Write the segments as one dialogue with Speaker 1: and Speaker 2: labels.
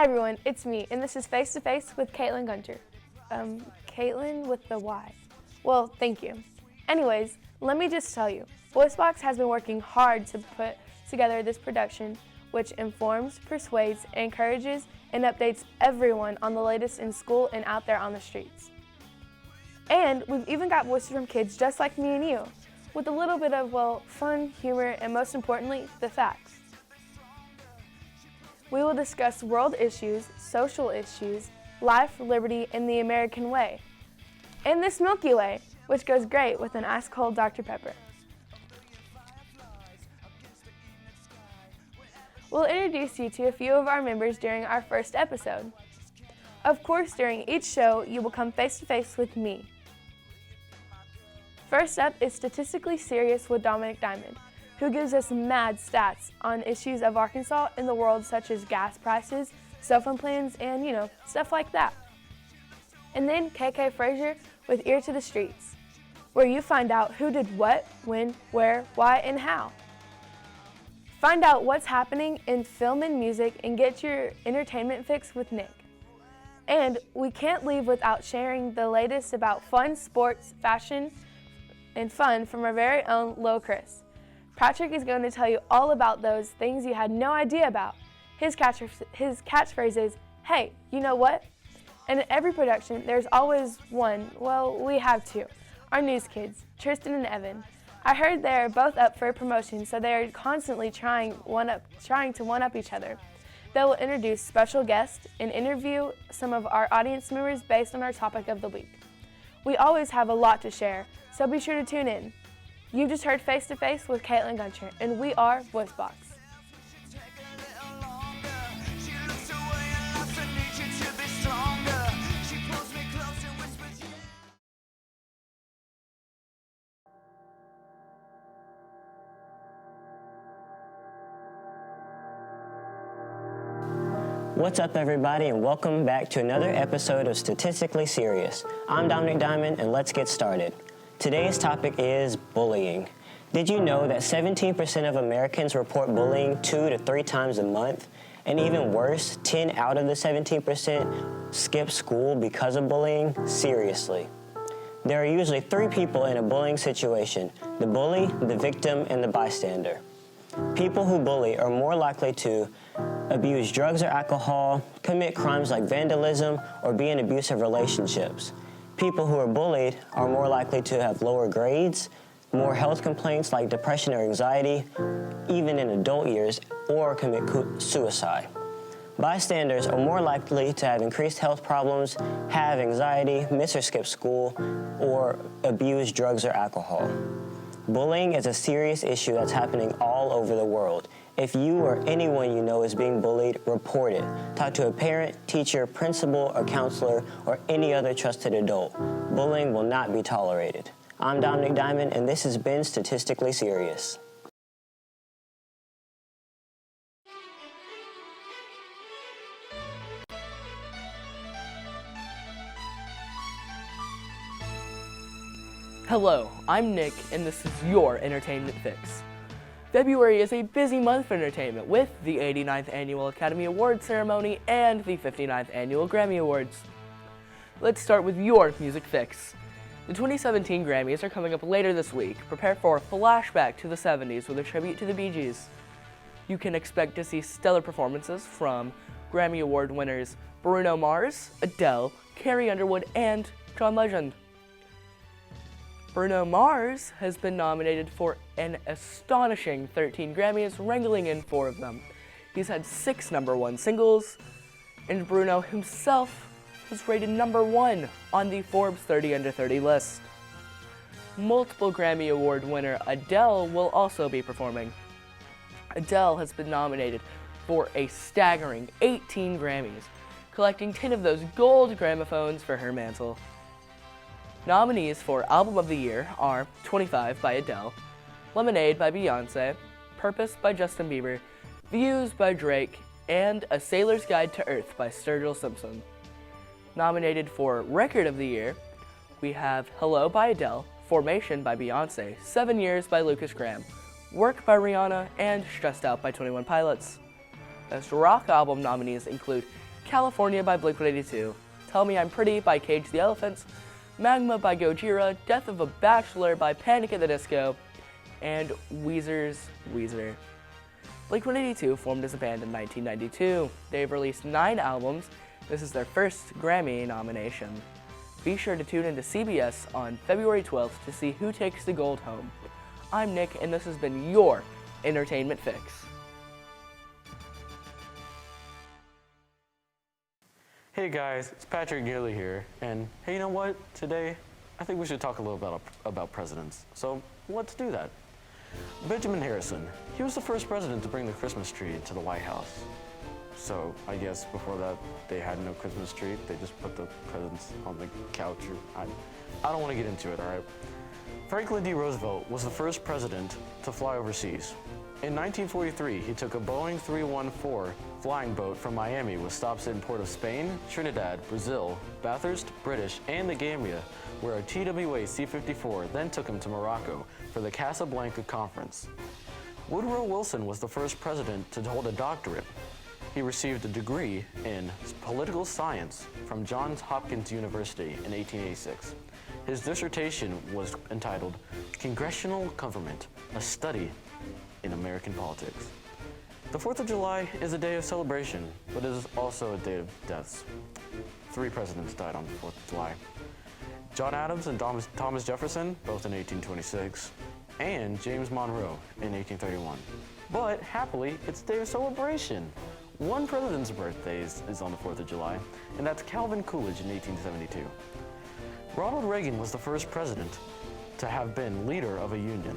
Speaker 1: Hi everyone, it's me, and this is Face to Face with Caitlin Gunter. Caitlin with the Y. Well, thank you. Anyways, let me just tell you, Voicebox has been working hard to put together this production which informs, persuades, encourages, and updates everyone on the latest in school and out there on the streets. And we've even got voices from kids just like me and you, with a little bit of, fun, humor, and most importantly, the facts. We will discuss world issues, social issues, life, liberty, and the American way, and this Milky Way, which goes great with an ice-cold Dr. Pepper. We'll introduce you to a few of our members during our first episode. Of course, during each show, you will come face to face with me. First up is Statistically Serious with Dominic Diamond, who gives us mad stats on issues of Arkansas and the world such as gas prices, cell phone plans, and, stuff like that. And then KK Frazier with Ear to the Streets, where you find out who did what, when, where, why, and how. Find out what's happening in film and music and get your entertainment fix with Nick. And we can't leave without sharing the latest about fun, sports, fashion, and fun from our very own Lil Chris. Patrick is going to tell you all about those things you had no idea about. His catchphrase is, "Hey, you know what?" And in every production, there's always one, we have two, our news kids, Tristan and Evan. I heard they're both up for a promotion, so they're constantly trying to one-up each other. They will introduce special guests and interview some of our audience members based on our topic of the week. We always have a lot to share, so be sure to tune in. You just heard Face to Face with Caitlin Gunter, and we are Voicebox.
Speaker 2: What's up, everybody, and welcome back to another episode of Statistically Serious. I'm Dominic Diamond, and let's get started. Today's topic is bullying. Did you know that 17% of Americans report bullying 2 to 3 times a month? And even worse, 10 out of the 17% skip school because of bullying? Seriously. There are usually 3 people in a bullying situation: the bully, the victim, and the bystander. People who bully are more likely to abuse drugs or alcohol, commit crimes like vandalism, or be in abusive relationships. People who are bullied are more likely to have lower grades, more health complaints like depression or anxiety, even in adult years, or commit suicide. Bystanders are more likely to have increased health problems, have anxiety, miss or skip school, or abuse drugs or alcohol. Bullying is a serious issue that's happening all over the world. If you or anyone you know is being bullied, report it. Talk to a parent, teacher, principal, or counselor, or any other trusted adult. Bullying will not be tolerated. I'm Dominic Diamond, and this has been Statistically Serious.
Speaker 3: Hello, I'm Nick, and this is your Entertainment Fix. February is a busy month for entertainment with the 89th Annual Academy Awards ceremony and the 59th Annual Grammy Awards. Let's start with your music fix. The 2017 Grammys are coming up later this week. Prepare for a flashback to the 70s with a tribute to the Bee Gees. You can expect to see stellar performances from Grammy Award winners Bruno Mars, Adele, Carrie Underwood, and John Legend. Bruno Mars has been nominated for an astonishing 13 Grammys, wrangling in 4 of them. He's had 6 #1 singles, and Bruno himself was rated #1 on the Forbes 30 Under 30 list. Multiple Grammy Award winner Adele will also be performing. Adele has been nominated for a staggering 18 Grammys, collecting 10 of those gold gramophones for her mantle. Nominees for Album of the Year are 25 by Adele, Lemonade by Beyonce, Purpose by Justin Bieber, Views by Drake, and A Sailor's Guide to Earth by Sturgill Simpson. Nominated for Record of the Year, we have Hello by Adele, Formation by Beyonce, 7 Years by Lucas Graham, Work by Rihanna, and Stressed Out by 21 Pilots. Best Rock Album nominees include California by Blink-182, Tell Me I'm Pretty by Cage the Elephants, Magma by Gojira, Death of a Bachelor by Panic at the Disco, and Weezer's Weezer. Blink-182 formed as a band in 1992. They've released 9 albums. This is their first Grammy nomination. Be sure to tune into CBS on February 12th to see who takes the gold home. I'm Nick, and this has been your Entertainment Fix.
Speaker 4: Hey guys, it's Patrick Gilly here, and hey, you know what? Today, I think we should talk a little about presidents. So let's do that. Benjamin Harrison, he was the first president to bring the Christmas tree to the White House. So I guess before that, they had no Christmas tree. They just put the presents on the couch. I don't want to get into it, all right? Franklin D. Roosevelt was the first president to fly overseas. In 1943, he took a Boeing 314 flying boat from Miami with stops in Port of Spain, Trinidad, Brazil, Bathurst, British, and the Gambia, where a TWA C-54 then took him to Morocco for the Casablanca Conference. Woodrow Wilson was the first president to hold a doctorate. He received a degree in political science from Johns Hopkins University in 1886. His dissertation was entitled Congressional Government, a Study in American Politics. The 4th of July is a day of celebration, but it is also a day of deaths. 3 presidents died on the 4th of July. John Adams and Thomas Jefferson, both in 1826, and James Monroe in 1831. But happily, it's a day of celebration. One president's birthday is on the 4th of July, and that's Calvin Coolidge in 1872. Ronald Reagan was the first president to have been leader of a union.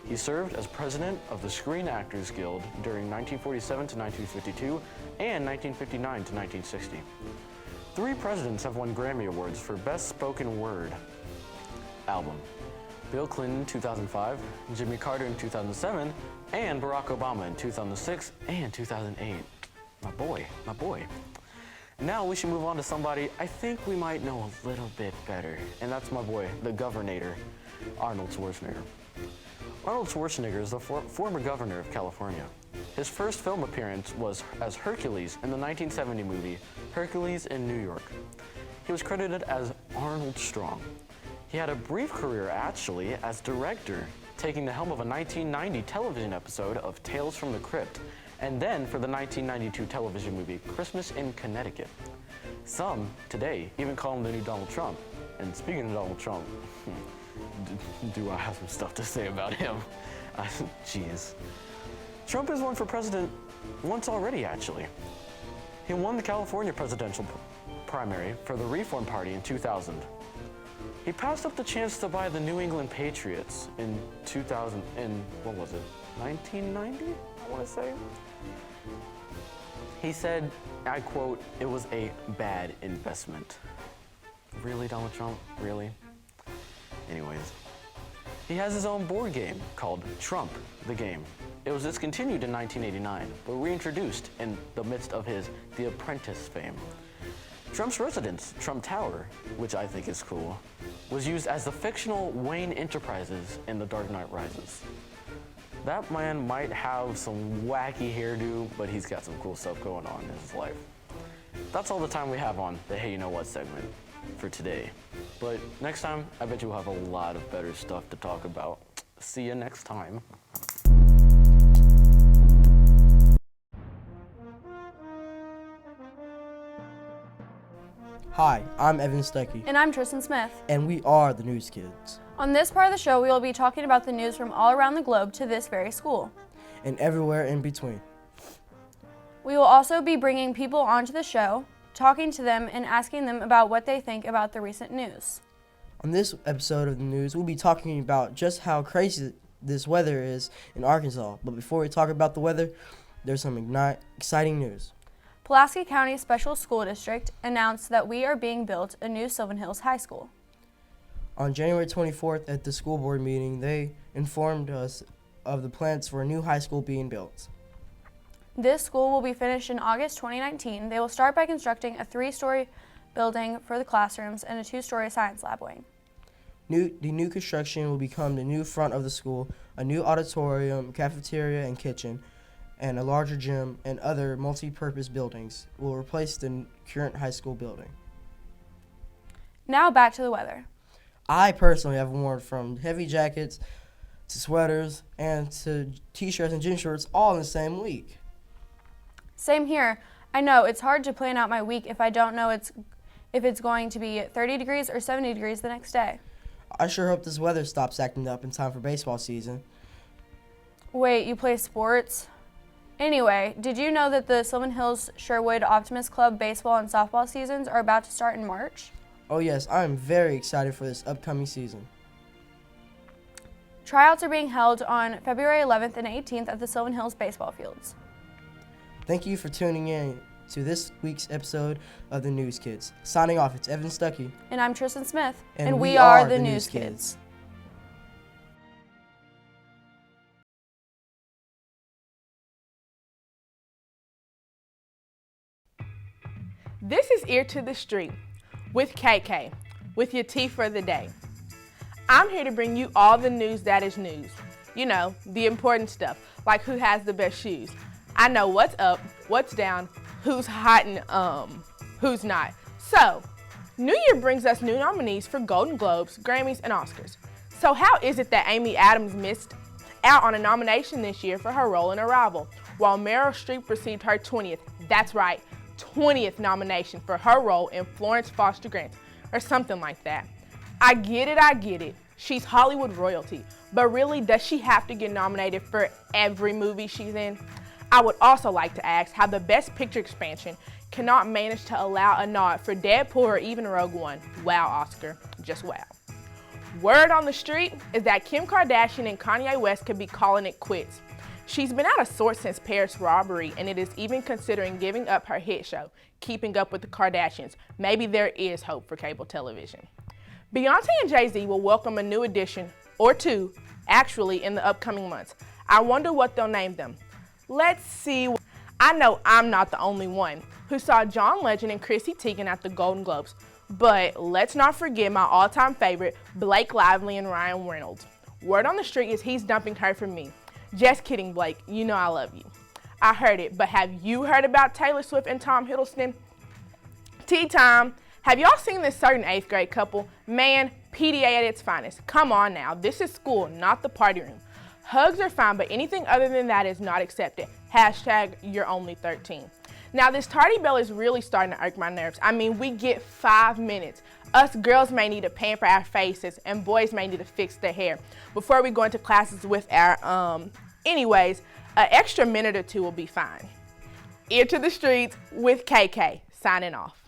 Speaker 4: He served as president of the Screen Actors Guild during 1947 to 1952 and 1959 to 1960. 3 presidents have won Grammy Awards for Best Spoken Word album. Bill Clinton in 2005, Jimmy Carter in 2007, and Barack Obama in 2006 and 2008. My boy. Now we should move on to somebody I think we might know a little bit better, and that's my boy, the Governator, Arnold Schwarzenegger. Arnold Schwarzenegger is the former governor of California. His first film appearance was as Hercules in the 1970 movie Hercules in New York. He was credited as Arnold Strong. He had a brief career actually as director, taking the helm of a 1990 television episode of Tales from the Crypt, and then for the 1992 television movie Christmas in Connecticut. Some today even call him the new Donald Trump. And speaking of Donald Trump, do I have some stuff to say about him? Jeez. Trump has won for president once already, actually. He won the California presidential primary for the Reform Party in 2000. He passed up the chance to buy the New England Patriots in 2000, in, what was it, 1990, I want to say? He said, I quote, "It was a bad investment." Really, Donald Trump? Really? Anyways. He has his own board game called Trump, the Game. It was discontinued in 1989, but reintroduced in the midst of his The Apprentice fame. Trump's residence, Trump Tower, which I think is cool, was used as the fictional Wayne Enterprises in The Dark Knight Rises. That man might have some wacky hairdo, but he's got some cool stuff going on in his life. That's all the time we have on the Hey You Know What segment for today. But next time, I bet you'll have a lot of better stuff to talk about. See you next time.
Speaker 5: Hi, I'm Evan Stuckey,
Speaker 1: And I'm Tristan Smith.
Speaker 5: and we are the News Kids.
Speaker 1: On this part of the show, we will be talking about the news from all around the globe to this very school.
Speaker 5: And everywhere in between.
Speaker 1: We will also be bringing people onto the show, talking to them and asking them about what they think about the recent news.
Speaker 5: On this episode of the news, we'll be talking about just how crazy this weather is in Arkansas. But before we talk about the weather, there's some exciting news.
Speaker 1: Pulaski County Special School District announced that we are being built a new Sylvan Hills High School.
Speaker 5: On January 24th at the school board meeting, they informed us of the plans for a new high school being built.
Speaker 1: This school will be finished in August 2019. They will start by constructing a 3-story building for the classrooms and a 2-story science lab wing.
Speaker 5: The new construction will become the new front of the school, a new auditorium, cafeteria, and kitchen, and a larger gym and other multi-purpose buildings will replace the current high school building.
Speaker 1: Now back to the weather.
Speaker 5: I personally have worn from heavy jackets to sweaters and to t-shirts and gym shorts all in the same week.
Speaker 1: Same here. I know it's hard to plan out my week if I don't know if it's going to be 30 degrees or 70 degrees the next day.
Speaker 5: I sure hope this weather stops acting up in time for baseball season.
Speaker 1: Wait, you play sports? Anyway, did you know that the Sylvan Hills Sherwood Optimist Club baseball and softball seasons are about to start in March?
Speaker 5: Oh yes, I am very excited for this upcoming season.
Speaker 1: Tryouts are being held on February 11th and 18th at the Sylvan Hills baseball fields.
Speaker 5: Thank you for tuning in to this week's episode of the News Kids. Signing off, it's Evan Stuckey.
Speaker 1: And I'm Tristan Smith.
Speaker 5: And
Speaker 1: we are the News Kids.
Speaker 6: This is Ear to the Street with KK, with your tea for the day. I'm here to bring you all the news that is news. You know, the important stuff, like who has the best shoes. I know what's up, what's down, who's hot and who's not. So, New Year brings us new nominees for Golden Globes, Grammys, and Oscars. So how is it that Amy Adams missed out on a nomination this year for her role in Arrival, while Meryl Streep received her 20th, that's right, 20th nomination for her role in Florence Foster Grant, or something like that. I get it. She's Hollywood royalty, but really, does she have to get nominated for every movie she's in? I would also like to ask how the Best Picture expansion cannot manage to allow a nod for Deadpool or even Rogue One. Wow, Oscar, just wow. Word on the street is that Kim Kardashian and Kanye West could be calling it quits. She's been out of sorts since Paris robbery, and it is even considering giving up her hit show, Keeping Up with the Kardashians. Maybe there is hope for cable television. Beyonce and Jay-Z will welcome a new addition, or two, actually, in the upcoming months. I wonder what they'll name them. Let's see. I know I'm not the only one who saw John Legend and Chrissy Teigen at the Golden Globes, but let's not forget my all-time favorite, Blake Lively and Ryan Reynolds. Word on the street is he's dumping her for me. Just kidding, Blake. You know I love you. I heard it, but have you heard about Taylor Swift and Tom Hiddleston? Tea time. Have y'all seen this certain 8th grade couple? Man, PDA at its finest. Come on now. This is school, not the party room. Hugs are fine, but anything other than that is not accepted. Hashtag you're only 13. Now this tardy bell is really starting to irk my nerves. I mean, we get 5 minutes. Us girls may need to pamper our faces and boys may need to fix their hair before we go into classes with our, anyways, an extra minute or two will be fine. Ear to the streets with KK, signing off.